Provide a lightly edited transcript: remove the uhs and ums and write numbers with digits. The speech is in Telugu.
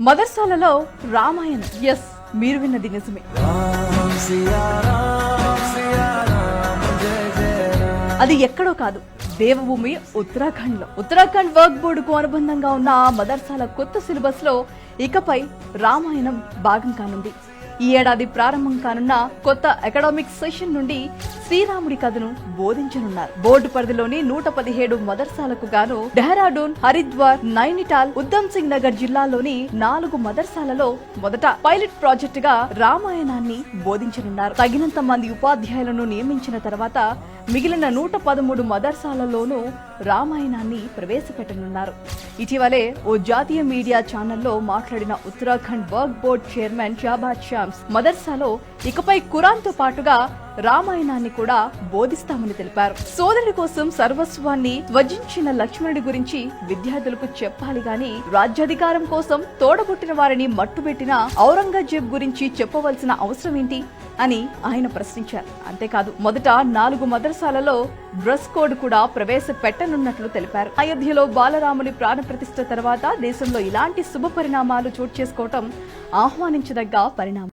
మదర్సాలలో రామాయణం. ఎస్, మీరు విన్నది నిజమే. అది ఎక్కడో కాదు, దేవభూమి ఉత్తరాఖండ్ లో. ఉత్తరాఖండ్ వర్క్ బోర్డుకు అనుబంధంగా ఉన్న మదర్సాల కొత్త సిలబస్ లో ఇకపై రామాయణం భాగం కానుంది. ఈ ఏడాది ప్రారంభం కానున్న కొత్త అకాడమిక్ సెషన్ నుండి శ్రీరాముడి కథను బోధించనున్నారు. బోర్డు పరిధిలోని 117 మదర్సాలకు గాను డెహ్రాడూన్, హరిద్వార్, నైనిటాల్, ఉద్దమ్ సింగ్ నగర్ జిల్లాలోని 4 మదర్సాలలో మొదట పైలట్ ప్రాజెక్ట్ గా రామాయణాన్ని బోధించనున్నారు. తగినంత మంది ఉపాధ్యాయులను నియమించిన తర్వాత మిగిలిన 113 మదర్సాలలోనూ రామాయణాన్ని ప్రవేశపెట్టనున్నారు. ఇటీవలే ఓ జాతీయ మీడియా ఛానల్లో మాట్లాడిన ఉత్తరాఖండ్ వర్క్ బోర్డ్ చైర్మన్ షాబాజ్ షామ్స్ మదర్సాలో ఇకపై ఖురాన్ తో పాటుగా రామాయణాన్ని కూడా బోధిస్తామని తెలిపారు. సోదరుడి కోసం సర్వస్వాన్ని త్యజించిన లక్ష్మణుడి గురించి విద్యార్థులకు చెప్పాలి గాని రాజ్యాధికారం కోసం తోడబుట్టిన వారిని మట్టుబెట్టిన ఔరంగజేబ్ గురించి చెప్పవలసిన అవసరం ఏంటి అని ఆయన ప్రశ్నించారు. అంతేకాదు, మొదట 4 మదర్సాలలో డ్రెస్ కోడ్ కూడా ప్రవేశపెట్టనున్నట్లు తెలిపారు. అయోధ్యలో బాలరాముని ప్రాణప్రతిష్ఠ తర్వాత దేశంలో ఇలాంటి శుభ పరిణామాలు చోటు చేసుకోవటం ఆహ్వానించదగ్గ పరిణామం.